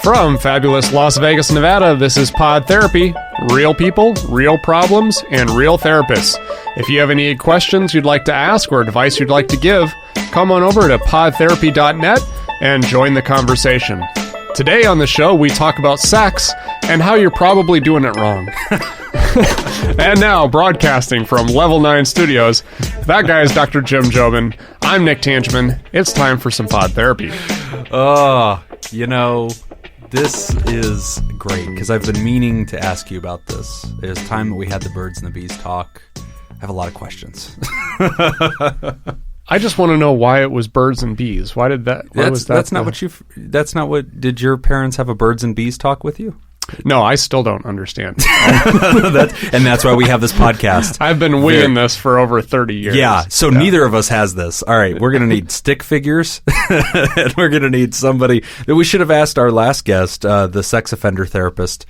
From fabulous Las Vegas, Nevada, this is Pod Therapy. Real people, real problems, and real therapists. If you have any questions you'd like to ask or advice you'd like to give, come on over to podtherapy.net and join the conversation. Today on the show, we talk about sex and how you're probably doing it wrong. And now, broadcasting from Level 9 Studios, that guy is Dr. Jim Jobin. I'm Nick Tangeman. It's time for some Pod Therapy. This is great, because I've been meaning to ask you about this. It was time that we had the birds and the bees talk. I have a lot of questions. I just want to know why it was birds and bees. Why did that? Did your parents have a birds and bees talk with you? No, I still don't understand. That's why we have this podcast. I've been winging this for over 30 years. Yeah, so neither of us has this. All right, we're going to need stick figures, and we're going to need somebody that we should have asked our last guest, the sex offender therapist,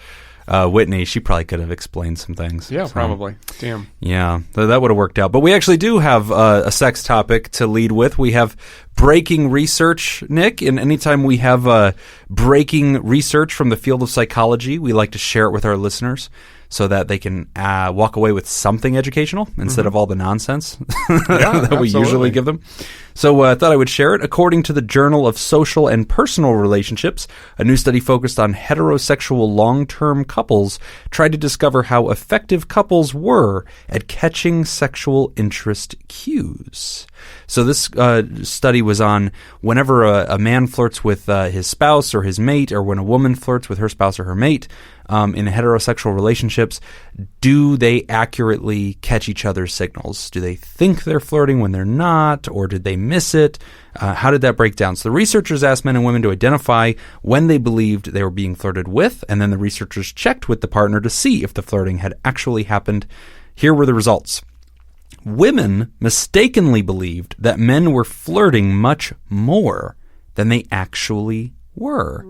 Whitney. She probably could have explained some things. Yeah, probably. Damn. Yeah, that would have worked out. But we actually do have a sex topic to lead with. We have breaking research, Nick, and anytime we have breaking research from the field of psychology, we like to share it with our listeners so that they can walk away with something educational instead of all the nonsense that we usually give them. So I thought I would share it. According to the Journal of Social and Personal Relationships, a new study focused on heterosexual long-term couples tried to discover how effective couples were at catching sexual interest cues. So this study was on whenever a man flirts with his spouse or his mate, or when a woman flirts with her spouse or her mate in heterosexual relationships, do they accurately catch each other's signals? Do they think they're flirting when they're not, or did they miss it? How did that break down? So the researchers asked men and women to identify when they believed they were being flirted with, and then the researchers checked with the partner to see if the flirting had actually happened. Here were the results. Women mistakenly believed that men were flirting much more than they actually were.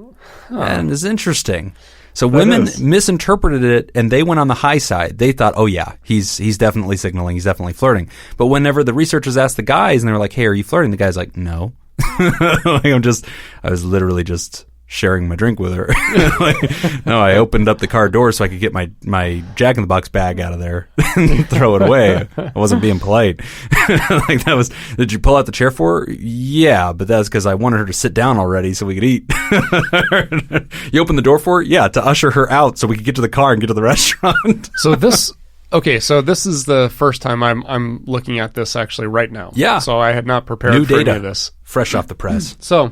And it's interesting. So women misinterpreted it, and they went on the high side. They thought, oh yeah, he's definitely signaling, he's definitely flirting. But whenever the researchers asked the guys, and they were like, hey, are you flirting? The guy's like, no. I was literally just sharing my drink with her. No, I opened up the car door so I could get my Jack in the Box bag out of there and throw it away. I wasn't being polite. Did you pull out the chair for her? Yeah, but that's because I wanted her to sit down already so we could eat. You opened the door for her? Yeah, to usher her out so we could get to the car and get to the restaurant. So this is the first time I'm looking at this actually right now. Yeah. So I had not prepared New for data, any of this. Fresh off the press. So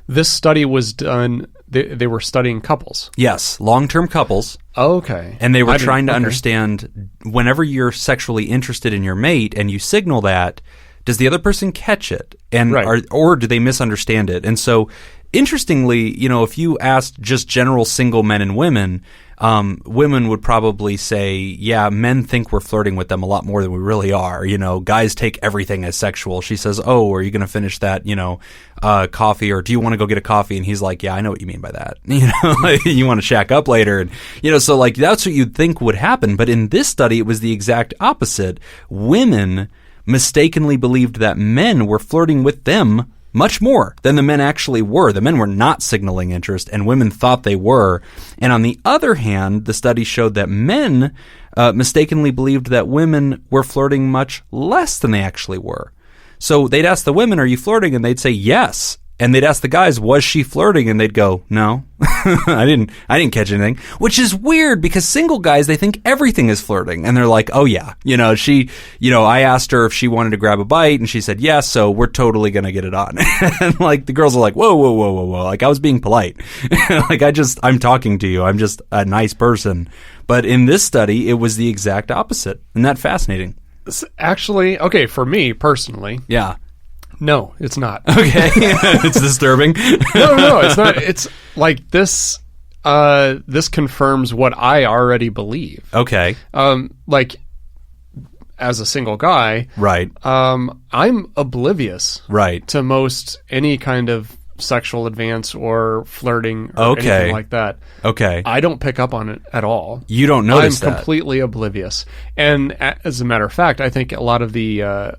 this study was done, they were studying couples. Yes, long-term couples. Okay. And they were trying to understand, whenever you're sexually interested in your mate and you signal that, does the other person catch it? And or do they misunderstand it? And so, interestingly, if you asked just general single men and women, women would probably say, yeah, men think we're flirting with them a lot more than we really are. Guys take everything as sexual. She says, oh, are you going to finish that, coffee, or do you want to go get a coffee? And he's like, yeah, I know what you mean by that. You want to shack up later. And, so like that's what you'd think would happen. But in this study, it was the exact opposite. Women mistakenly believed that men were flirting with them much more than the men actually were. The men were not signaling interest, and women thought they were. And on the other hand, the study showed that men mistakenly believed that women were flirting much less than they actually were. So they'd ask the women, are you flirting? And they'd say yes. And they'd ask the guys, was she flirting? And they'd go, no, I didn't catch anything, which is weird because single guys, they think everything is flirting. And they're like, oh yeah, I asked her if she wanted to grab a bite and she said yes. So we're totally going to get it on. And like the girls are like, whoa. Like I was being polite. Like I'm talking to you. I'm just a nice person. But in this study, it was the exact opposite. Isn't that fascinating? Actually, okay, for me personally. Yeah. No, it's not. Okay. It's disturbing. No, it's not. It's like this, this confirms what I already believe. Okay. Like, as a single guy. Right. I'm oblivious. Right. To most any kind of sexual advance or flirting or anything like that. Okay. I don't pick up on it at all. You don't notice that? I'm completely oblivious. And as a matter of fact, I think a lot of the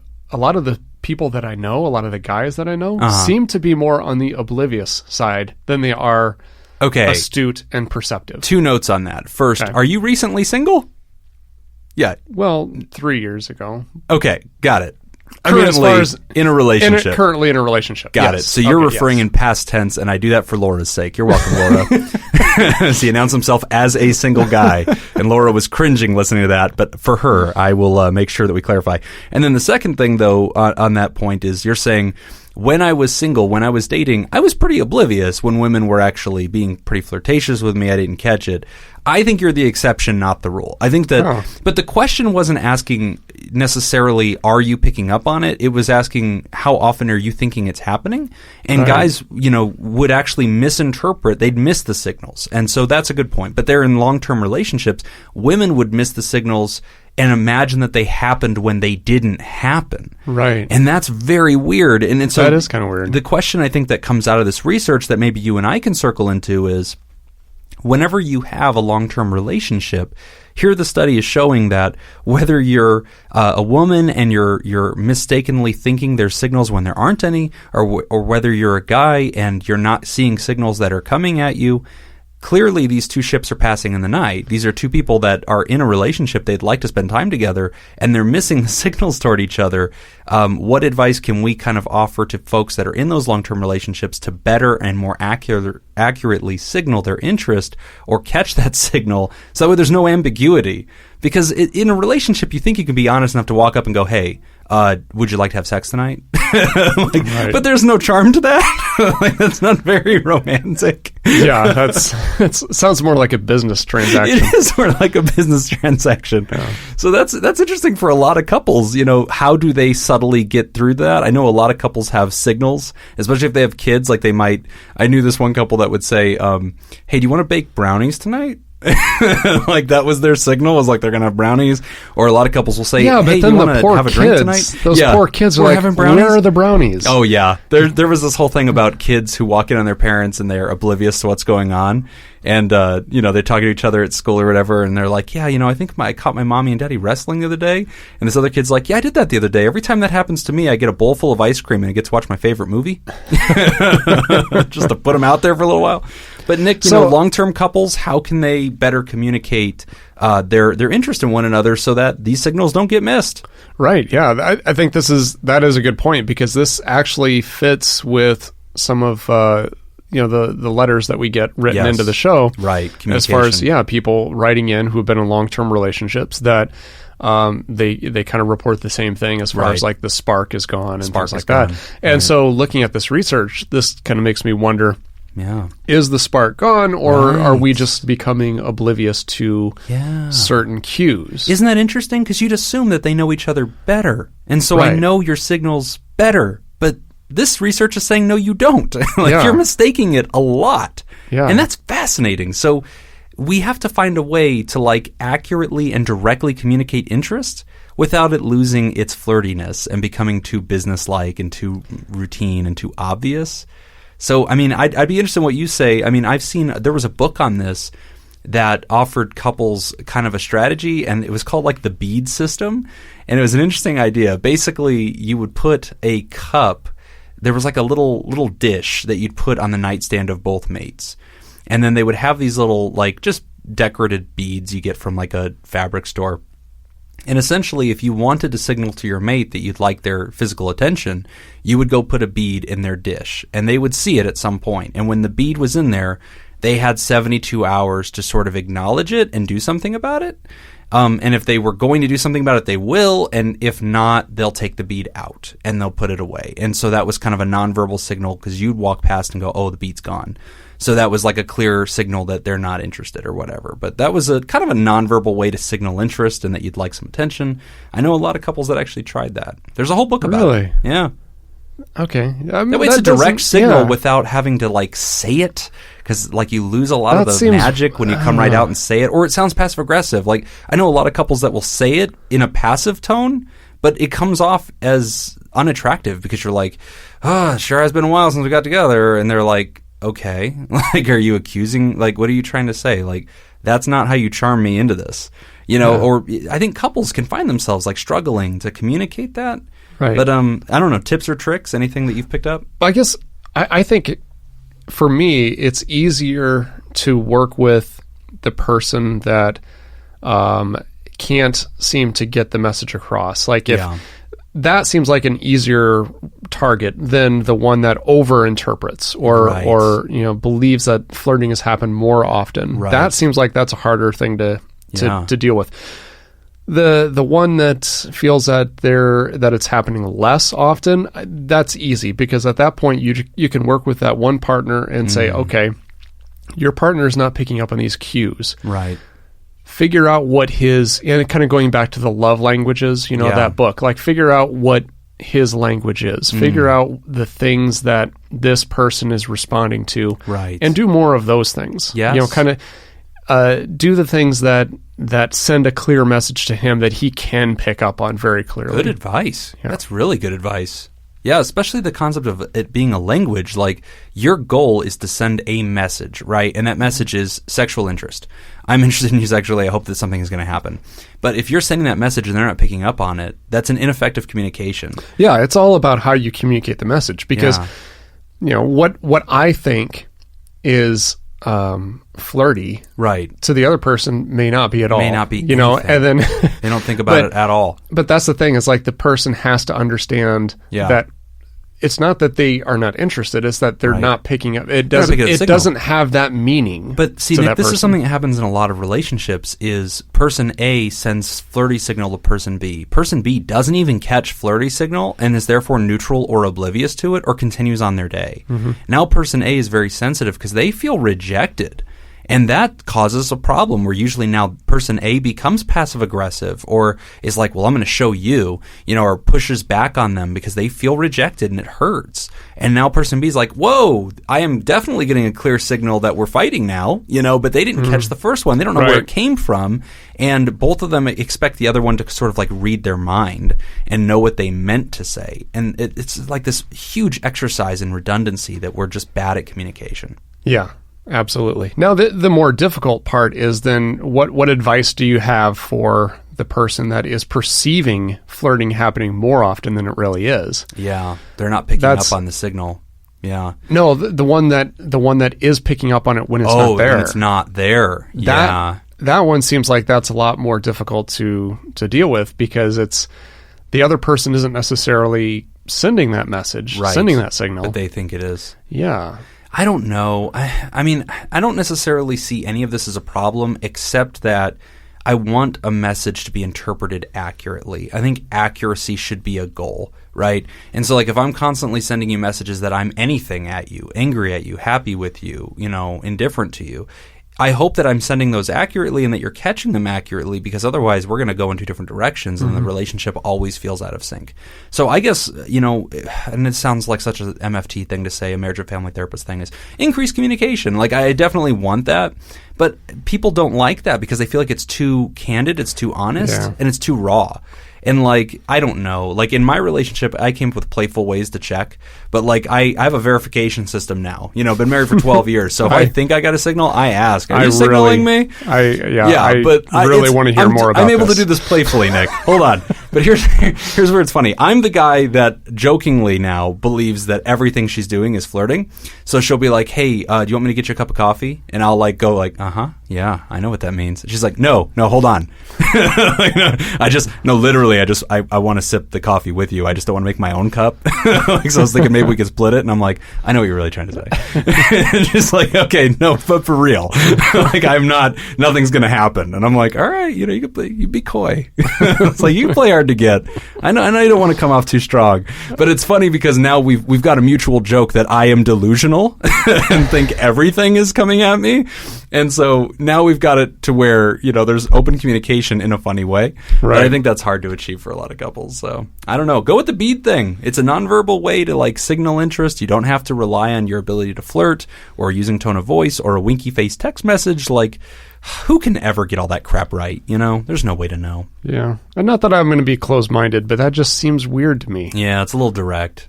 people that I know, a lot of the guys that I know, seem to be more on the oblivious side than they are astute and perceptive. 2 notes on that. First, Okay. are you recently single? Yeah. Well, 3 years ago. Okay, got it. I mean, as far as in a relationship. Currently in a relationship. Got yes. it. So you're Okay, referring yes. in past tense, and I do that for Laura's sake. You're welcome, Laura. So he announced himself as a single guy, and Laura was cringing listening to that. But for her, I will make sure that we clarify. And then the second thing, though, on that point is you're saying, when I was single, when I was dating, I was pretty oblivious when women were actually being pretty flirtatious with me. I didn't catch it. I think you're the exception, not the rule. I think that, but the question wasn't asking necessarily, are you picking up on it? It was asking, how often are you thinking it's happening? And guys, would actually misinterpret. They'd miss the signals. And so that's a good point. But they're in long-term relationships. Women would miss the signals and imagine that they happened when they didn't happen. Right. And that's very weird. And so that is kind of weird. The question I think that comes out of this research that maybe you and I can circle into is, whenever you have a long-term relationship, here the study is showing that whether you're a woman and you're mistakenly thinking there's signals when there aren't any, or whether you're a guy and you're not seeing signals that are coming at you, clearly these two ships are passing in the night. These are two people that are in a relationship. They'd like to spend time together, and they're missing the signals toward each other. What advice can we kind of offer to folks that are in those long-term relationships to better and more accurately signal their interest or catch that signal so that there's no ambiguity? Because in a relationship, you think you can be honest enough to walk up and go, hey, would you like to have sex tonight? Right. But there's no charm to that. That's not very romantic. Yeah, that sounds more like a business transaction. It is more like a business transaction. Yeah. So that's interesting for a lot of couples. How do they subtly get through that? I know a lot of couples have signals, especially if they have kids. Like I knew this one couple that would say, hey, do you want to bake brownies tonight? Like that was their signal, was like they're gonna have brownies. Or a lot of couples will say, yeah, but hey, then you the want to poor have a drink tonight? kids, those poor kids are like, having brownies? where are the brownies? Oh yeah, there was this whole thing about kids who walk in on their parents and they're oblivious to what's going on, and they're talking to each other at school or whatever, and they're like, yeah, I think I caught my mommy and daddy wrestling the other day, and this other kid's like, yeah, I did that the other day. Every time that happens to me, I get a bowl full of ice cream and I get to watch my favorite movie, just to put them out there for a little while. But Nick, long-term couples, how can they better communicate their interest in one another so that these signals don't get missed? Right. Yeah, I think that is a good point, because this actually fits with some of the letters that we get written into the show. Right. As far as people writing in who have been in long-term relationships that they kind of report the same thing as far as like the spark is gone and things like that. And so looking at this research, this kind of makes me wonder. Yeah. Is the spark gone, or are we just becoming oblivious to certain cues? Isn't that interesting? Because you'd assume that they know each other better. And so I know your signals better. But this research is saying, no, you don't. You're mistaking it a lot. Yeah. And that's fascinating. So we have to find a way to accurately and directly communicate interest without it losing its flirtiness and becoming too businesslike and too routine and too obvious. So, I'd be interested in what you say. I've seen, there was a book on this that offered couples kind of a strategy, and it was called the bead system. And it was an interesting idea. Basically, you would put a cup, there was a little dish that you'd put on the nightstand of both mates. And then they would have these little, just decorated beads you get from a fabric store. And essentially, if you wanted to signal to your mate that you'd like their physical attention, you would go put a bead in their dish, and they would see it at some point. And when the bead was in there, they had 72 hours to sort of acknowledge it and do something about it. And if they were going to do something about it, they will. And if not, they'll take the bead out and they'll put it away. And so that was kind of a nonverbal signal, because you'd walk past and go, oh, the bead's gone. So that was a clear signal that they're not interested or whatever. But that was a kind of a nonverbal way to signal interest and that you'd like some attention. I know a lot of couples that actually tried that. There's a whole book about it. Yeah. Okay. That way it's a direct signal without having to say it, because you lose a lot of the magic when you come right out and say it, or it sounds passive aggressive. I know a lot of couples that will say it in a passive tone, but it comes off as unattractive because you're like, oh, it sure has been a while since we got together, and they're like, okay, are you accusing, what are you trying to say? That's not how you charm me into this, or I think couples can find themselves struggling to communicate that. Right. But I don't know, tips or tricks, anything that you've picked up? I guess I think for me, it's easier to work with the person that can't seem to get the message across. Like if that seems like an easier target than the one that overinterprets or believes that flirting has happened more often. Right. That seems like that's a harder thing to deal with. The one that feels that it's happening less often, that's easy, because at that point you can work with that one partner and say, okay, your partner is not picking up on these cues. Right. Figure out what and kind of going back to the love languages, that book, like figure out what his language is, figure out the things that this person is responding to, right, and do more of those things. Yes. Kind of do the things that send a clear message to him that he can pick up on very clearly. Good advice. Yeah. That's really good advice. Yeah, especially the concept of it being a language. Like, your goal is to send a message, right? And that message is sexual interest. I'm interested in you sexually. I hope that something is going to happen. But if you're sending that message and they're not picking up on it, that's an ineffective communication. Yeah, it's all about how you communicate the message. Because, what I think is flirty, right, to the other person may not be at all. May not be, and then they don't think about it at all. But that's the thing, is like the person has to understand that it's not that they are not interested; it's that they're not picking up. It doesn't. It doesn't have that meaning. But see, Nick, this is something that happens in a lot of relationships. Is person A sends flirty signal to person B. Person B doesn't even catch flirty signal and is therefore neutral or oblivious to it, or continues on their day. Mm-hmm. Now, person A is very sensitive because they feel rejected. And that causes a problem where usually now person A becomes passive-aggressive or is like, well, I'm going to show you, or pushes back on them because they feel rejected and it hurts. And now person B is like, whoa, I am definitely getting a clear signal that we're fighting now, but they didn't catch the first one. They don't know where it came from. And both of them expect the other one to sort of like read their mind and know what they meant to say. And it's like this huge exercise in redundancy that we're just bad at communication. Yeah. Absolutely. Now, the more difficult part is then what advice do you have for the person that is perceiving flirting happening more often than it really is? Yeah, they're not picking up on the signal. Yeah. No, the one that is picking up on it when it's not there. When it's not there. That one seems like that's a lot more difficult to deal with, because it's the other person isn't necessarily sending that message, sending that signal, but they think it is. Yeah. I don't know. I mean, I don't necessarily see any of this as a problem, except that I want a message to be interpreted accurately. I think accuracy should be a goal, right? And so, like, if I'm constantly sending you messages that I'm anything at you, angry at you, happy with you, indifferent to you, I hope that I'm sending those accurately and that you're catching them accurately, because otherwise we're going to go in two different directions and the relationship always feels out of sync. So I guess, and it sounds like such an MFT thing to say, a marriage and family therapist thing, is increase communication. Like, I definitely want that, but people don't like that because they feel like it's too candid, it's too honest, and it's too raw. And, like, I don't know. Like, in my relationship, I came up with playful ways to check. But, like, I have a verification system now. Been married for 12 years. So if I think I got a signgle, I ask, are you signaling me? I but really want to hear more about this. I'm able to do this playfully, Nick. Hold on. But here's where it's funny. I'm the guy that jokingly now believes that everything she's doing is flirting. So she'll be like, hey, do you want me to get you a cup of coffee? And I'll, like, go like, yeah, I know what that means. And she's like, no, hold on. Literally, I want to sip the coffee with you. I just don't want to make my own cup. So I was thinking maybe we could split it. And I'm like, I know what you're really trying to say. Just like, okay, no, but for real. Like, nothing's going to happen. And I'm like, all right, you be coy. It's like, you can play hard to get. I know you don't want to come off too strong. But it's funny because now we've got a mutual joke that I am delusional and think everything is coming at me. And so now we've got it to where, there's open communication in a funny way. Right. But I think that's hard to achieve for a lot of couples. So I don't know. Go with the bead thing. It's a nonverbal way to, like, signal interest. You don't have to rely on your ability to flirt or using tone of voice or a winky face text message. Like, who can ever get all that crap right? There's no way to know. Yeah. And not that I'm going to be closed-minded, but that just seems weird to me. Yeah, it's a little direct.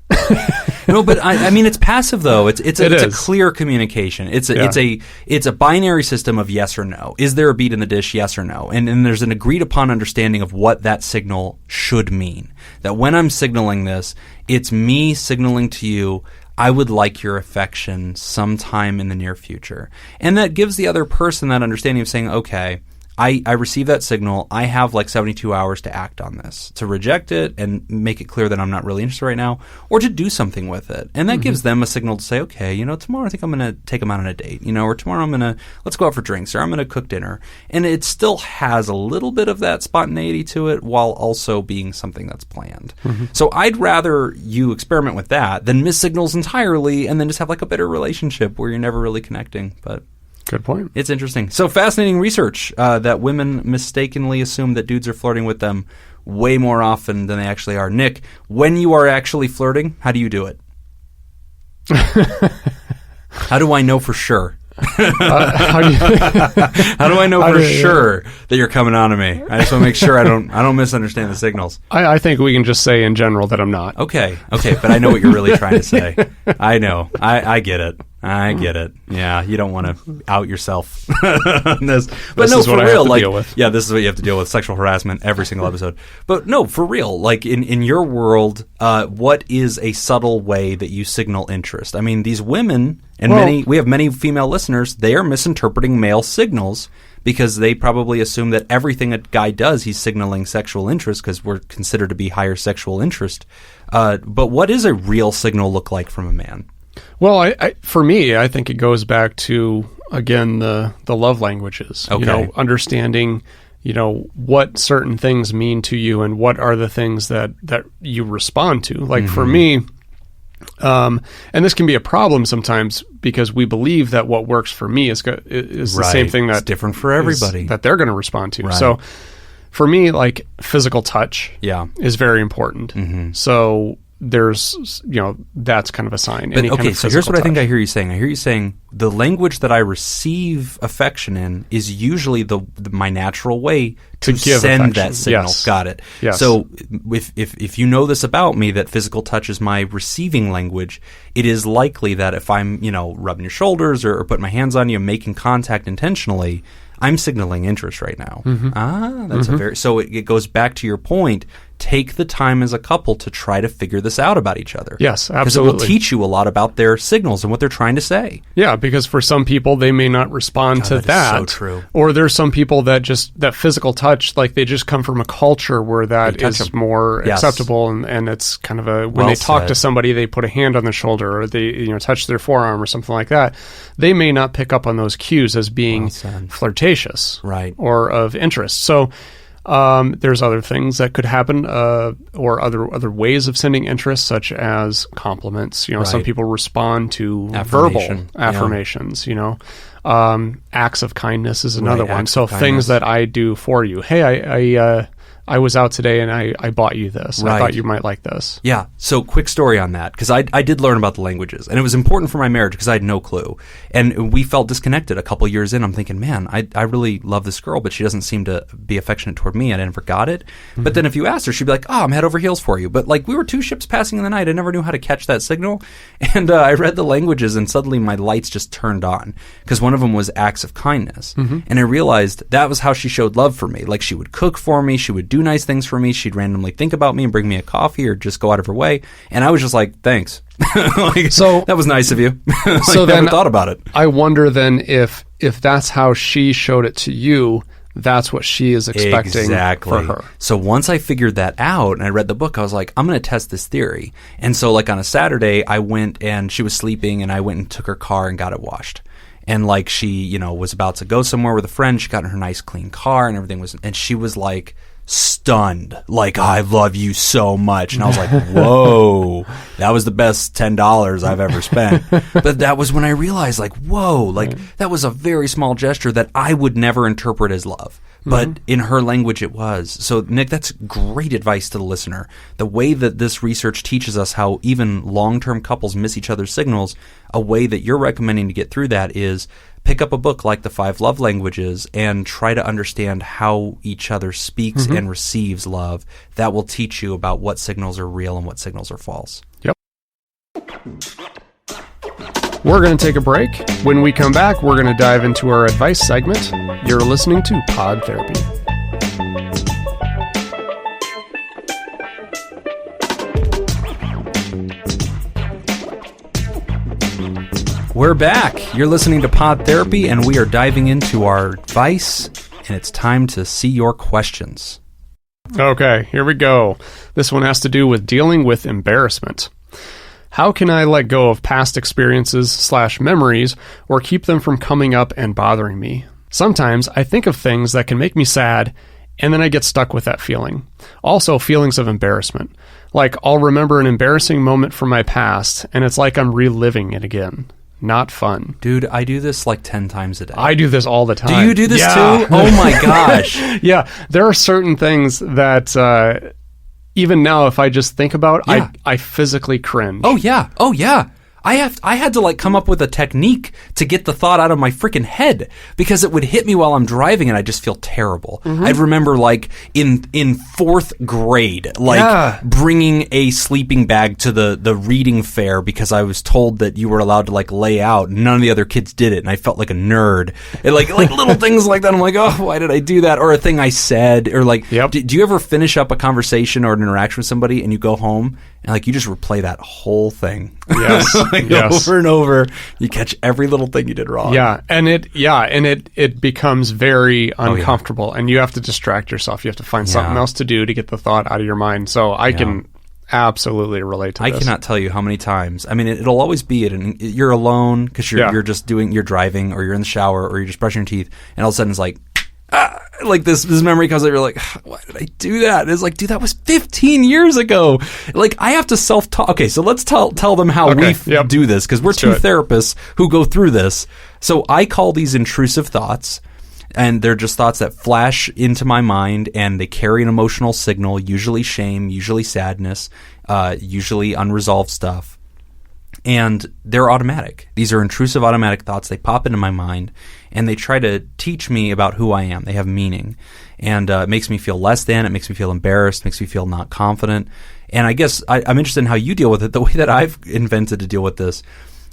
No, but I mean, it's passive though. It's a clear communication. It's a binary system of yes or no. Is there a bead in the dish? Yes or no. And there's an agreed upon understanding of what that signal should mean. That when I'm signaling this, it's me signaling to you, I would like your affection sometime in the near future. And that gives the other person that understanding of saying, okay, I receive that signal. I have like 72 hours to act on this, to reject it and make it clear that I'm not really interested right now, or to do something with it. And that gives them a signal to say, okay, tomorrow I think I'm going to take them out on a date, or tomorrow let's go out for drinks, or I'm going to cook dinner. And it still has a little bit of that spontaneity to it while also being something that's planned. So I'd rather you experiment with that than miss signals entirely and then just have like a bitter relationship where you're never really connecting. But good point. it's interesting. So fascinating research that women mistakenly assume that dudes are flirting with them way more often than they actually are. Nick, when you are actually flirting, how do you do it? How do I know for sure? How do I know for sure that you're coming on to me? I just want to make sure I don't misunderstand the signals. I think we can just say in general that I'm not. Okay, but I know what you're really trying to say. I know. I get it. I get it. Yeah, you don't want to out yourself on this. But this no, is what for I real, have to deal with. Yeah, this is what you have to deal with, sexual harassment every single episode. But no, for real, like in your world, what is a subtle way that you signal interest? I mean, these women, and we have many female listeners, they are misinterpreting male signals because they probably assume that everything a guy does, he's signaling sexual interest because we're considered to be higher sexual interest. But what does a real signal look like from a man? Well, for me, I think it goes back to, again, the love languages. Okay. Understanding, what certain things mean to you and what are the things that you respond to. Like for me, and this can be a problem sometimes because we believe that what works for me is the same thing that's different for everybody that they're going to respond to. Right. So for me, like physical touch is very important. So there's, that's kind of a sign. But so here's what I think I hear you saying. I hear you saying the language that I receive affection in is usually my natural way to give send affection. that signal. Yes. Got it. Yes. So if you know this about me, that physical touch is my receiving language, it is likely that if I'm, rubbing your shoulders or putting my hands on you and making contact intentionally, I'm signaling interest right now. That's so it goes back to your point. Take the time as a couple to try to figure this out about each other. Yes, absolutely. Because it will teach you a lot about their signals and what they're trying to say. Yeah, because for some people, they may not respond to that. Is so true. Or there's some people that physical touch, like they just come from a culture where that is more acceptable, and it's kind of when they talk to somebody, they put a hand on the shoulder or they touch their forearm or something like that. They may not pick up on those cues as being flirtatious, right, or of interest. So there's other things that could happen, or other ways of sending interest, such as compliments. Some people respond to verbal affirmations. Acts of kindness is another one. So things that I do for you. Hey, I was out today and I bought you this. I thought you might like this. Yeah. So quick story on that, because I did learn about the languages, and it was important for my marriage because I had no clue. And we felt disconnected a couple years in. I'm thinking, man, I really love this girl, but she doesn't seem to be affectionate toward me. I never got it. But then if you asked her, she'd be like, oh, I'm head over heels for you. But like we were two ships passing in the night. I never knew how to catch that signal. And I read the languages, and suddenly my lights just turned on because one of them was acts of kindness. And I realized that was how she showed love for me. Like she would cook for me. She would do nice things for me. She'd randomly think about me and bring me a coffee or just go out of her way. And I was just like, thanks. So that was nice of you. So then never thought about it. I wonder then if that's how she showed it to you, that's what she is expecting for her. So once I figured that out and I read the book, I was like, I'm going to test this theory. And so like on a Saturday, I went and she was sleeping and I went and took her car and got it washed. And like she, was about to go somewhere with a friend. She got in her nice clean car and everything and she was like stunned, like, I love you so much. And I was like, whoa, that was the best $10 I've ever spent. But that was when I realized, like, whoa, like that was a very small gesture that I would never interpret as love. But in her language, it was. So, Nick, that's great advice to the listener. The way that this research teaches us how even long-term couples miss each other's signals, a way that you're recommending to get through that is pick up a book like The 5 Love Languages and try to understand how each other speaks and receives love. That will teach you about what signals are real and what signals are false. Yep. We're going to take a break. When we come back, we're going to dive into our advice segment. You're listening to Pod Therapy. We're back. You're listening to Pod Therapy, and we are diving into our advice, and it's time to see your questions. Okay, here we go. This one has to do with dealing with embarrassment. How can I let go of past experiences / memories or keep them from coming up and bothering me? Sometimes I think of things that can make me sad, and then I get stuck with that feeling. Also, feelings of embarrassment. Like, I'll remember an embarrassing moment from my past, and it's like I'm reliving it again. Not fun. Dude, I do this like 10 times a day. I do this all the time. Do you do this too? Oh my gosh. Yeah, there are certain things that even now, if I just think about, I physically cringe. Oh yeah. Oh yeah. I had to like come up with a technique to get the thought out of my freaking head because it would hit me while I'm driving and I just feel terrible. Mm-hmm. I remember like in 4th grade, bringing a sleeping bag to the reading fair because I was told that you were allowed to like lay out. None of the other kids did it, and I felt like a nerd. And like little things like that. I'm like, oh, why did I do that? Or a thing I said, or like, do you ever finish up a conversation or an interaction with somebody and you go home and like you just replay that whole thing? Yes. Over and over, you catch every little thing you did wrong. Yeah, and it becomes very uncomfortable, and you have to distract yourself. You have to find something else to do to get the thought out of your mind. So I can absolutely relate to this. I cannot tell you how many times. I mean, it'll always be you're alone because you're driving, or you're in the shower, or you're just brushing your teeth, and all of a sudden it's like, like this memory comes up. You're like, why did I do that? And it's like, dude, that was 15 years ago. Like, I have to self-talk. Okay, so let's tell them how we do this, because we're two therapists who go through this. So I call these intrusive thoughts, and they're just thoughts that flash into my mind, and they carry an emotional signal, usually shame, usually sadness, usually unresolved stuff. And they're automatic. These are intrusive automatic thoughts. They pop into my mind, and they try to teach me about who I am. They have meaning. And it makes me feel less than. It makes me feel embarrassed. Makes me feel not confident. And I guess I'm interested in how you deal with it. The way that I've invented to deal with this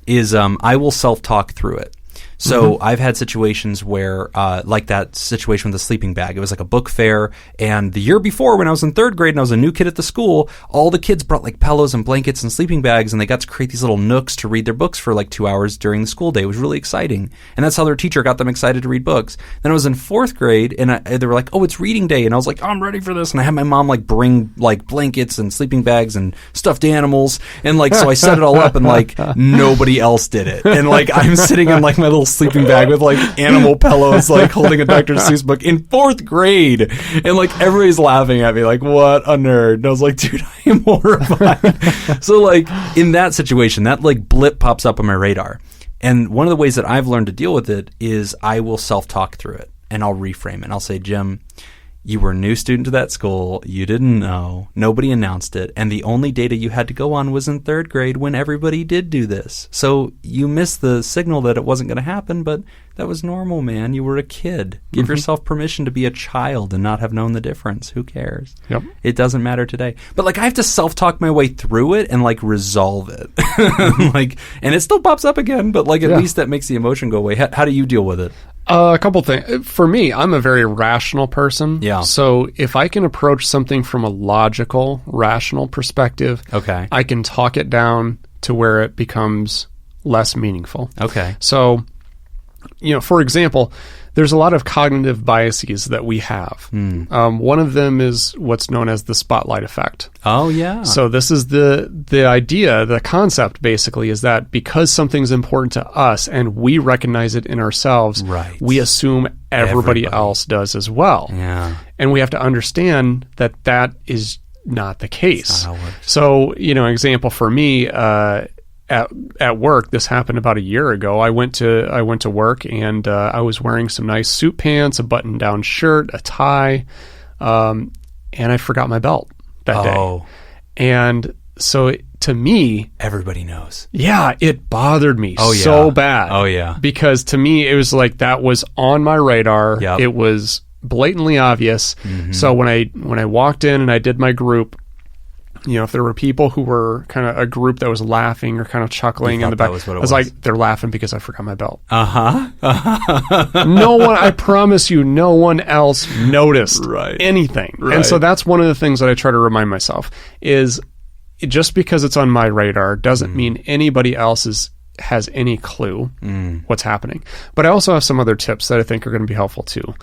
is I will self-talk through it. So I've had situations where, like that situation with the sleeping bag, it was like a book fair, and the year before when I was in 3rd grade and I was a new kid at the school, all the kids brought like pillows and blankets and sleeping bags, and they got to create these little nooks to read their books for like 2 hours during the school day. It was really exciting, and that's how their teacher got them excited to read books. Then I was in 4th grade, and they were like, oh, it's reading day, and I was like, oh, I'm ready for this, and I had my mom like bring like blankets and sleeping bags and stuffed animals, and like so I set it all up, and like nobody else did it, and like I'm sitting in like my little sleeping bag with like animal pillows, like holding a Dr. Seuss book in 4th grade, and like everybody's laughing at me like, what a nerd. And I was like, dude, I am horrified. So like in that situation, that like blip pops up on my radar, and one of the ways that I've learned to deal with it is I will self-talk through it, and I'll reframe it. I'll say, Jim, you were a new student to that school. You didn't know. Nobody announced it. And the only data you had to go on was in 3rd grade when everybody did do this. So you missed the signal that it wasn't going to happen, but that was normal, man. You were a kid. Give yourself permission to be a child and not have known the difference. Who cares? Yep. It doesn't matter today. But like I have to self-talk my way through it and like resolve it. Like, and it still pops up again, but like at least that makes the emotion go away. How do you deal with it? A couple things. For me, I'm a very rational person. Yeah. So if I can approach something from a logical, rational perspective, I can talk it down to where it becomes less meaningful. Okay. So, for example, there's a lot of cognitive biases that we have. One of them is what's known as the spotlight effect. Oh, yeah. So this is the idea, the concept basically is that because something's important to us and we recognize it in ourselves, we assume everybody else does as well. Yeah. And we have to understand that that is not the case. That's not how it works. So, an example for me, at work, this happened about a year ago. I went to work, and I was wearing some nice suit pants, a button-down shirt, a tie, and I forgot my belt that day. And so to me, everybody knows. Yeah, it bothered me so bad. Oh yeah, because to me it was like that was on my radar. Yep. It was blatantly obvious. So when I walked in and I did my group, if there were people who were kind of a group that was laughing or kind of chuckling in the back, I was like, they're laughing because I forgot my belt. No one, I promise you, no one else noticed anything. And so that's one of the things that I try to remind myself is just because it's on my radar doesn't mean anybody else is has any clue what's happening. But I also have some other tips that I think are going to be helpful too.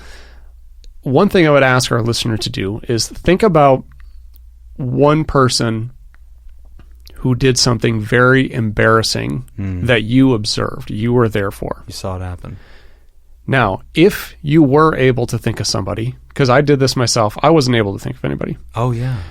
One thing I would ask our listener to do is think about one person who did something very embarrassing that you observed, you were there for. You saw it happen. Now, if you were able to think of somebody, because I did this myself, I wasn't able to think of anybody. Oh, yeah.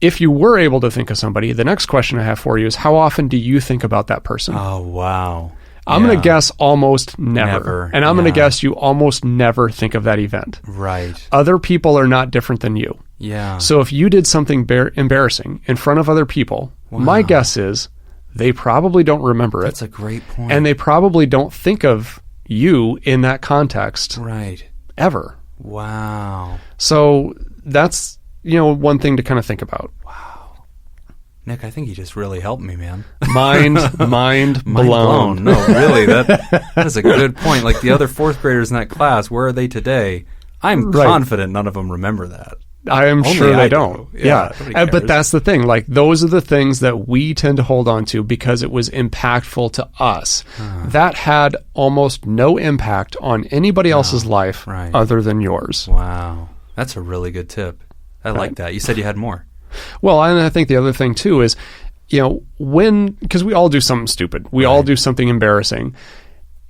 If you were able to think of somebody, the next question I have for you is, how often do you think about that person? Oh, wow. I'm going to guess almost never. And I'm going to guess you almost never think of that event. Right. Other people are not different than you. Yeah. So if you did something embarrassing in front of other people, my guess is they probably don't remember it. That's a great point. And they probably don't think of you in that context. Right. Ever. Wow. So that's, one thing to kind of think about. Wow. Nick, I think you just really helped me, man. Mind blown. No, really, that is a good point. Like the other fourth graders in that class, where are they today? I'm confident none of them remember that. I am Only sure I they don't. do. Yeah. But that's the thing. Like, those are the things that we tend to hold on to because it was impactful to us. That had almost no impact on anybody else's life other than yours. Wow. That's a really good tip. I like that. You said you had more. Well, and I think the other thing, too, is, because we all do something stupid. We all do something embarrassing.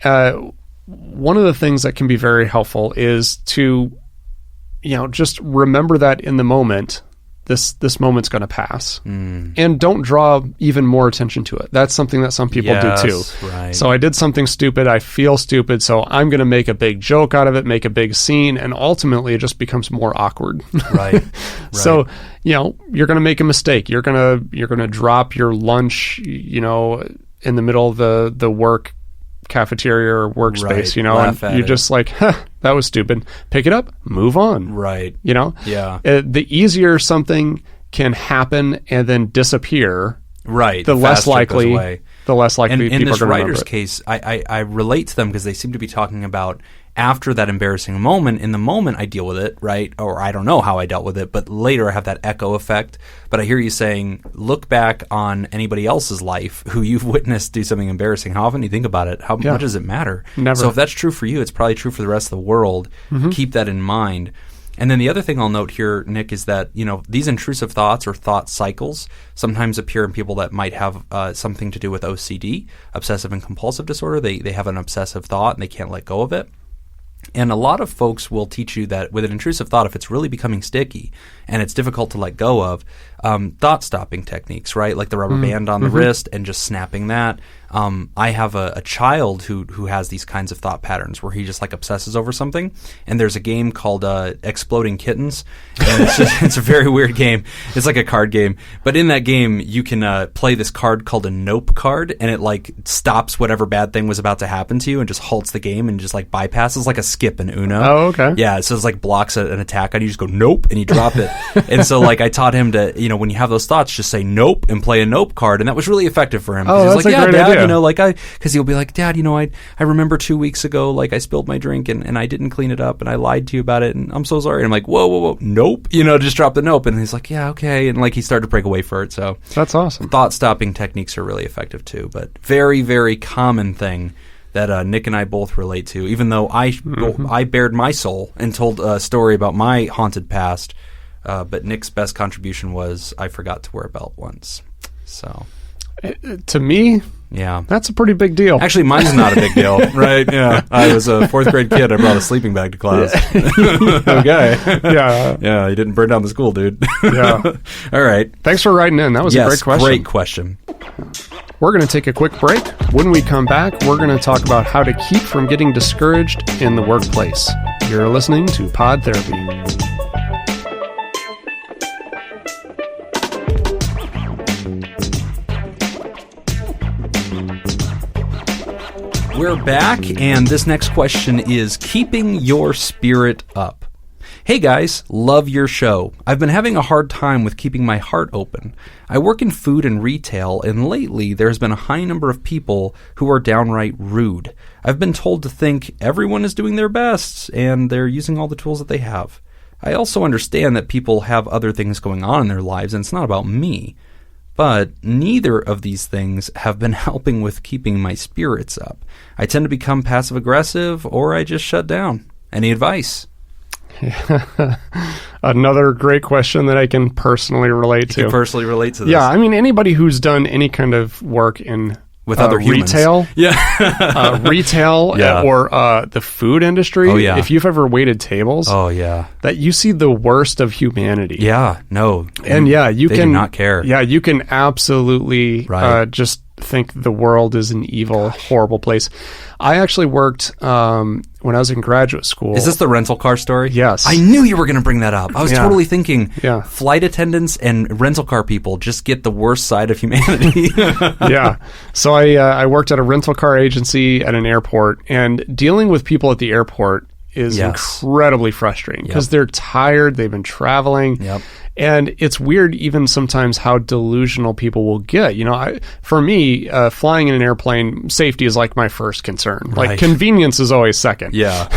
One of the things that can be very helpful is to just remember that in the moment, this moment's going to pass. And don't draw even more attention to it. That's something that some people do too. Right. So I did something stupid. I feel stupid. So I'm going to make a big joke out of it, make a big scene. And ultimately it just becomes more awkward. Right. So, you're going to make a mistake. You're going to drop your lunch, in the middle of the work cafeteria or workspace, and you're just like, that was stupid. Pick it up, move on. Right. Yeah. The easier something can happen and then disappear, the less likely people are going to remember it. In this writer's case, I relate to them because they seem to be talking about after that embarrassing moment. In the moment, I deal with it, right? Or I don't know how I dealt with it, but later I have that echo effect. But I hear you saying, look back on anybody else's life who you've witnessed do something embarrassing. How often do you think about it? How much does it matter? Never. So if that's true for you, it's probably true for the rest of the world. Keep that in mind. And then the other thing I'll note here, Nick, is that, these intrusive thoughts or thought cycles sometimes appear in people that might have something to do with OCD, obsessive and compulsive disorder. They have an obsessive thought and they can't let go of it. And a lot of folks will teach you that with an intrusive thought, if it's really becoming sticky and it's difficult to let go of, thought-stopping techniques, right? Like the rubber band on the wrist and just snapping that. I have a child who has these kinds of thought patterns where he just like obsesses over something. And there's a game called Exploding Kittens. And it's a very weird game. It's like a card game. But in that game, you can play this card called a Nope card. And it like stops whatever bad thing was about to happen to you and just halts the game and just like bypasses like a skip in Uno. Oh, okay. Yeah, so it's like blocks an attack on you. You just go nope and you drop it. And so like I taught him to, when you have those thoughts, just say nope and play a nope card. And that was really effective for him. Oh, that's he's like, a great idea. Because he'll be like, Dad, I remember 2 weeks ago, like I spilled my drink and I didn't clean it up and I lied to you about it and I'm so sorry. And I'm like, whoa, nope. Just drop the nope. And he's like, yeah, okay. And like he started to break away for it. So that's awesome. Thought stopping techniques are really effective too, but very, very common thing that Nick and I both relate to, even though I bared my soul and told a story about my haunted past. But Nick's best contribution was I forgot to wear a belt once. So to me, yeah, that's a pretty big deal. Actually, mine's not a big deal, right? Yeah, I was a fourth grade kid. I brought a sleeping bag to class. Okay. Yeah, you didn't burn down the school, dude. Yeah. All right. Thanks for writing in. That was a great question. Great question. We're going to take a quick break. When we come back, we're going to talk about how to keep from getting discouraged in the workplace. You're listening to Pod Therapy. We're back, and this next question is keeping your spirit up. Hey guys, love your show. I've been having a hard time with keeping my heart open. I work in food and retail, and lately there's been a high number of people who are downright rude. I've been told to think everyone is doing their best, and they're using all the tools that they have. I also understand that people have other things going on in their lives, and it's not about me. But neither of these things have been helping with keeping my spirits up. I tend to become passive-aggressive, or I just shut down. Any advice? Another great question that I can personally relate to. You can personally relate to this. Yeah, I mean, anybody who's done any kind of work in with other humans. Retail, retail, or the food industry. Oh, yeah. If you've ever waited tables, that you see the worst of humanity. Yeah, no, and you they can do not care. Yeah, you can absolutely just think the world is an evil, horrible place. I actually worked when I was in graduate school. Is this the rental car story? Yes. I knew you were going to bring that up. I was totally thinking flight attendants and rental car people just get the worst side of humanity. Yeah. So I worked at a rental car agency at an airport, and dealing with people at the airport is incredibly frustrating because they're tired, they've been traveling. And it's weird even sometimes how delusional people will get. You know, for me, flying in an airplane, safety is like my first concern. Like convenience is always second. Yeah.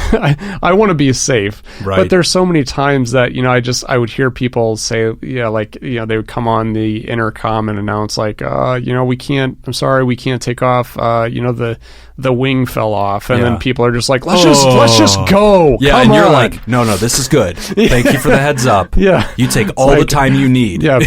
I want to be safe. Right. But there's so many times that, you know, I would hear people say, they would come on the intercom and announce like, I'm sorry, we can't take off. The wing fell off. And then people are just like, let's just go. Yeah. Come and you're on. like, no, this is good. Thank you for the heads up. Yeah. You take all the time you need. Yeah,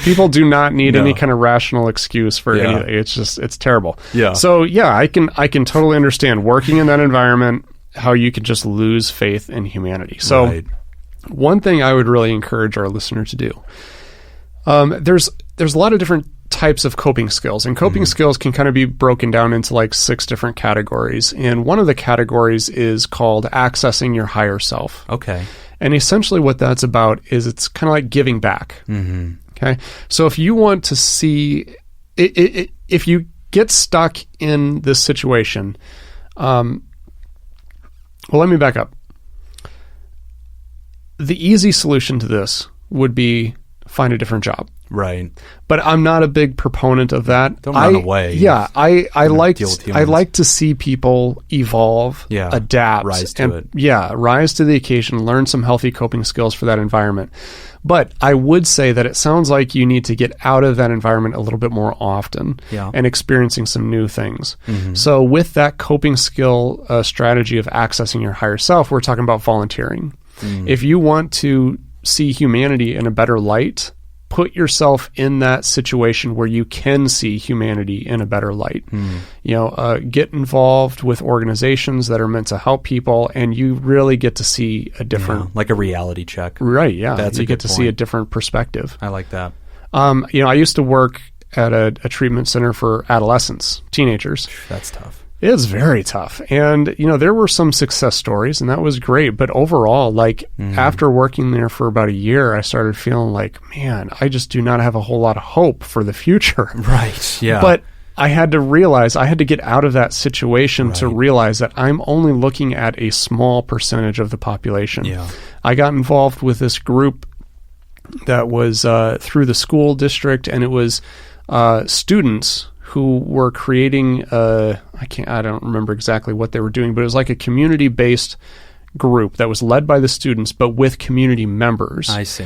people do not need any kind of rational excuse for anything. It's terrible. Yeah. So I can totally understand working in that environment, how you could just lose faith in humanity. So one thing I would really encourage our listener to do, there's a lot of different types of coping skills, and coping skills can kind of be broken down into like 6 different categories. And one of the categories is called accessing your higher self. Okay. And essentially what that's about is it's kind of like giving back. Mm-hmm. Okay. So if you want to see, if you get stuck in this situation, well, let me back up. The easy solution to this would be find a different job. Right. But I'm not a big proponent of that. Don't run away. Yeah. I like to see people evolve, adapt, rise to it. Yeah, rise to the occasion, learn some healthy coping skills for that environment. But I would say that it sounds like you need to get out of that environment a little bit more often and experiencing some new things. Mm-hmm. So with that coping skill strategy of accessing your higher self, we're talking about volunteering. Mm. If you want to see humanity in a better light, put yourself in that situation where you can see humanity in a better light. Get involved with organizations that are meant to help people, and you really get to see a different, like a reality check. Right. Yeah. That's you get to see a different perspective. I like that. I used to work at a treatment center for adolescents, teenagers. That's tough. It's very tough. And, there were some success stories, and that was great. But overall, after working there for about a year, I started feeling like, man, I just do not have a whole lot of hope for the future. Right. Yeah. But I had to realize, I had to get out of that situation to realize that I'm only looking at a small percentage of the population. Yeah. I got involved with this group that was through the school district, and it was students who were creating I don't remember exactly what they were doing, but it was like a community-based group that was led by the students, but with community members. I see.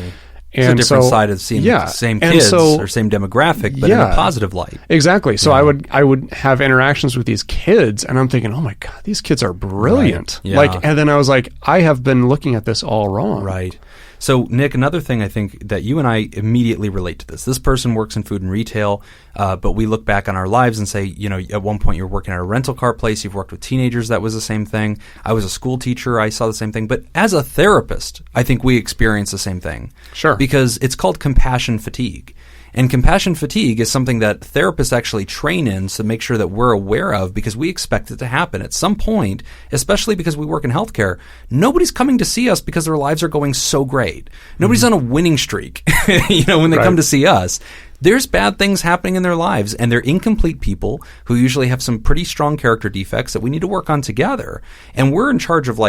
And it's a different side of seeing the same kids or same demographic, but in a positive light. Exactly. So I would have interactions with these kids, and I'm thinking, oh my God, these kids are brilliant. Right. Yeah. And then I was like, I have been looking at this all wrong. Right. So, Nick, another thing I think that you and I immediately relate to this. This person works in food and retail, but we look back on our lives and say, at one point you're working at a rental car place, you've worked with teenagers, that was the same thing. I was a school teacher, I saw the same thing. But as a therapist, I think we experience the same thing. Sure. Because it's called compassion fatigue. And compassion fatigue is something that therapists actually train in to make sure that we're aware of, because we expect it to happen at some point, especially because we work in healthcare. Nobody's coming to see us because their lives are going so great. Nobody's on a winning streak, when they come to see us. There's bad things happening in their lives, and they're incomplete people who usually have some pretty strong character defects that we need to work on together. And we're in charge of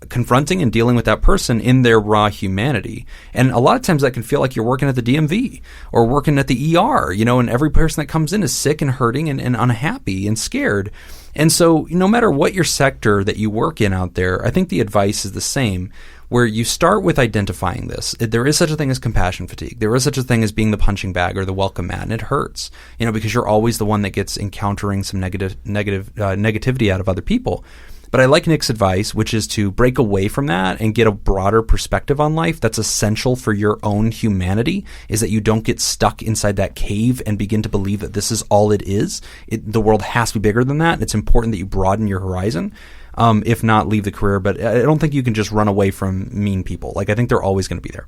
confronting and dealing with that person in their raw humanity. And a lot of times that can feel like you're working at the DMV or working at the ER, and every person that comes in is sick and hurting and unhappy and scared. And so no matter what your sector that you work in out there, I think the advice is the same. where you start with identifying this. There is such a thing as compassion fatigue. There is such a thing as being the punching bag or the welcome mat, and it hurts, because you're always the one that gets encountering some negativity out of other people. But I like Nick's advice, which is to break away from that and get a broader perspective on life. That's essential for your own humanity, is that you don't get stuck inside that cave and begin to believe that this is all it is. The world has to be bigger than that. And it's important that you broaden your horizon. If not, leave the career. But I don't think you can just run away from mean people. I think they're always going to be there.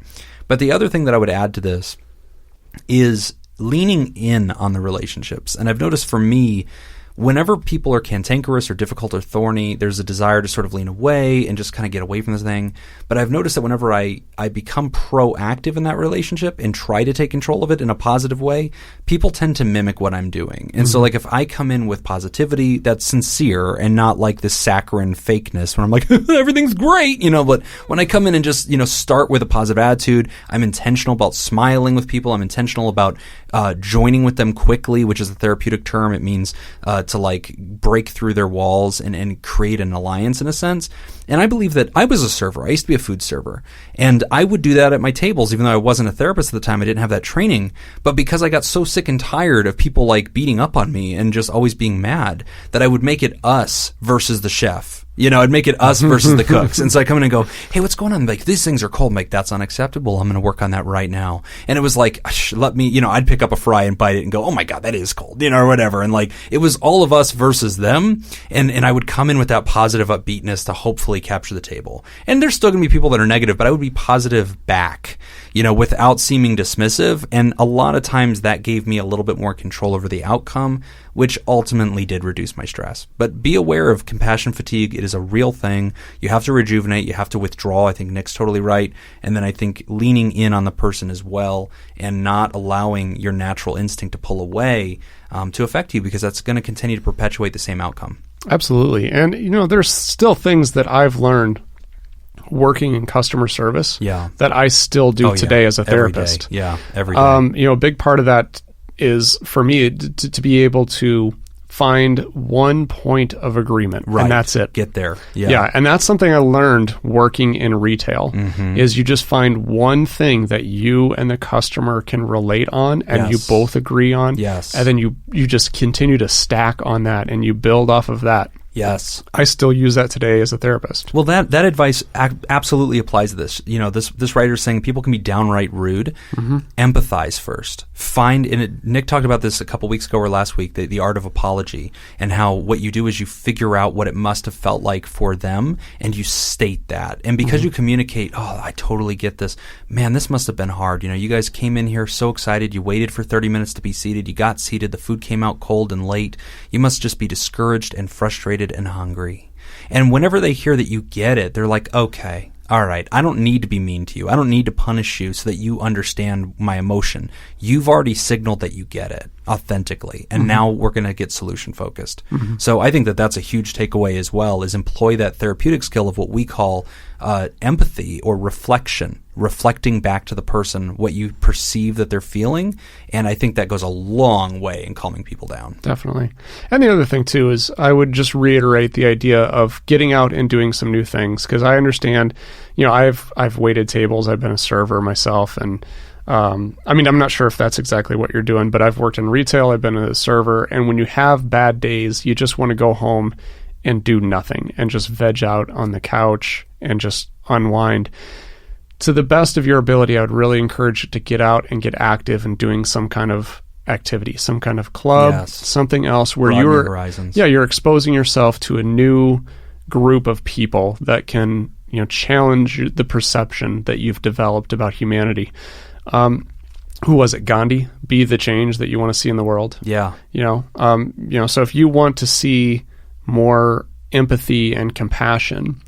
But the other thing that I would add to this is leaning in on the relationships. And I've noticed for me, whenever people are cantankerous or difficult or thorny, there's a desire to sort of lean away and just kind of get away from this thing. But I've noticed that whenever I become proactive in that relationship and try to take control of it in a positive way, people tend to mimic what I'm doing. And so if I come in with positivity that's sincere and not like this saccharine fakeness where I'm like, everything's great, but when I come in and just, start with a positive attitude, I'm intentional about smiling with people. I'm intentional about joining with them quickly, which is a therapeutic term. It means to break through their walls and create an alliance in a sense. And I believe that I was a server. I used to be a food server. And I would do that at my tables, even though I wasn't a therapist at the time. I didn't have that training. But because I got so sick and tired of people beating up on me and just always being mad, that I would make it us versus the chef. I'd make it us versus the cooks. And so I come in and go, hey, what's going on? These things are cold. I'm like, that's unacceptable. I'm going to work on that right now. And it was let me, I'd pick up a fry and bite it and go, oh my God, that is cold, or whatever. And it was all of us versus them. And I would come in with that positive upbeatness to hopefully capture the table. And there's still going to be people that are negative, but I would be positive back, without seeming dismissive. And a lot of times that gave me a little bit more control over the outcome, which ultimately did reduce my stress. But be aware of compassion fatigue. It is a real thing. You have to rejuvenate. You have to withdraw. I think Nick's totally right. And then I think leaning in on the person as well and not allowing your natural instinct to pull away to affect you, because that's going to continue to perpetuate the same outcome. Absolutely. And, there's still things that I've learned working in customer service that I still do today as a therapist. Every day. A big part of that is for me to be able to find one point of agreement, and that's it. Get there. Yeah, and that's something I learned working in retail, is you just find one thing that you and the customer can relate on and you both agree on, and then you just continue to stack on that and you build off of that. Yes. I still use that today as a therapist. Well, that advice absolutely applies to this. This writer's saying people can be downright rude. Empathize first. Nick talked about this a couple weeks ago or last week, the art of apology, and how what you do is you figure out what it must have felt like for them, and you state that. And because you communicate, oh, I totally get this. Man, this must have been hard. You guys came in here so excited. You waited for 30 minutes to be seated. You got seated. The food came out cold and late. You must just be discouraged and frustrated and hungry. And whenever they hear that you get it, they're like, okay, all right, I don't need to be mean to you. I don't need to punish you so that you understand my emotion. You've already signaled that you get it authentically, and now we're going to get solution focused. So I think that that's a huge takeaway as well, is employ that therapeutic skill of what we call empathy or reflection, reflecting back to the person what you perceive that they're feeling. And I think that goes a long way in calming people down. Definitely. And the other thing too is I would just reiterate the idea of getting out and doing some new things, because I understand, I've waited tables, I've been a server myself, and I'm not sure if that's exactly what you're doing, but I've worked in retail, I've been a server, and when you have bad days, you just want to go home and do nothing and just veg out on the couch and just unwind. To the best of your ability, I would really encourage you to get out and get active and doing some kind of activity, some kind of club, something else where you're exposing yourself to a new group of people that can, challenge the perception that you've developed about humanity. Who was it? Gandhi? Be the change that you want to see in the world. Yeah. So if you want to see more empathy and compassion,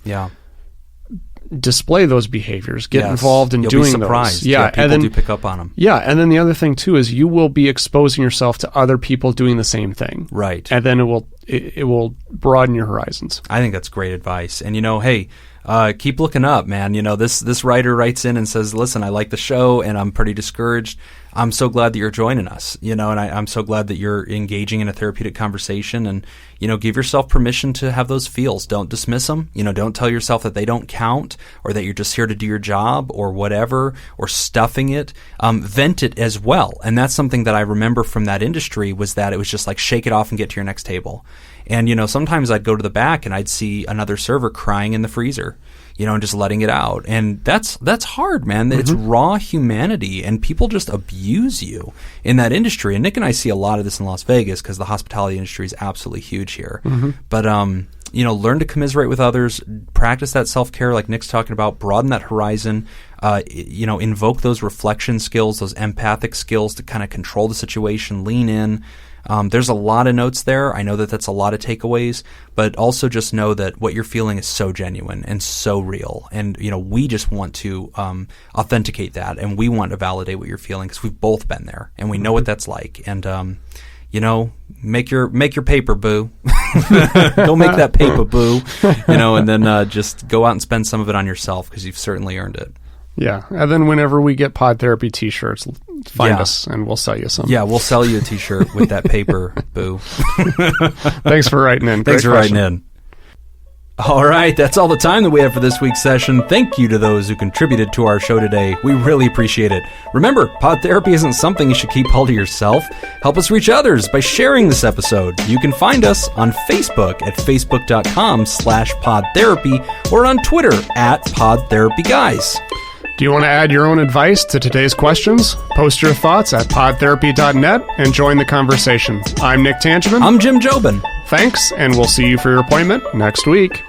display those behaviors, get involved in doing those. You'll be surprised. People do pick up on them. Yeah, and then the other thing too is you will be exposing yourself to other people doing the same thing. Right. And then it will broaden your horizons. I think that's great advice. And hey, keep looking up, man. You know, this writer writes in and says, listen, I like the show and I'm pretty discouraged. I'm so glad that you're joining us, you know, and I'm so glad that you're engaging in a therapeutic conversation, and, you know, give yourself permission to have those feels. Don't dismiss them. You know, don't tell yourself that they don't count or that you're just here to do your job or whatever, or stuffing it. Vent it as well. And that's something that I remember from that industry, was that it was just like, shake it off and get to your next table. And, you know, sometimes I'd go to the back and I'd see another server crying in the freezer, you know, and just letting it out. And that's hard, man. It's raw humanity, and people just abuse you in that industry. And Nick and I see a lot of this in Las Vegas because the hospitality industry is absolutely huge here. But, you know, learn to commiserate with others, practice that self-care like Nick's talking about, broaden that horizon, you know, invoke those reflection skills, those empathic skills to kind of control the situation, lean in. There's a lot of notes there. I know that that's a lot of takeaways, but also just know that what you're feeling is so genuine and so real. And, you know, we just want to authenticate that, and we want to validate what you're feeling because we've both been there and we know what that's like. And, you know, make your paper, boo. Go make that paper, boo. You know, and then just go out and spend some of it on yourself because you've certainly earned it. Yeah, and then whenever we get Pod Therapy T-shirts, find us and we'll sell you some. Yeah, we'll sell you a T-shirt with that paper, boo. Thanks for writing in. Thanks for writing in. All right, that's all the time that we have for this week's session. Thank you to those who contributed to our show today. We really appreciate it. Remember, pod therapy isn't something you should keep all to yourself. Help us reach others by sharing this episode. You can find us on Facebook at facebook.com/podtherapy or on Twitter at podtherapyguys. Do you want to add your own advice to today's questions? Post your thoughts at podtherapy.net and join the conversation. I'm Nick Tangeman. I'm Jim Jobin. Thanks, and we'll see you for your appointment next week.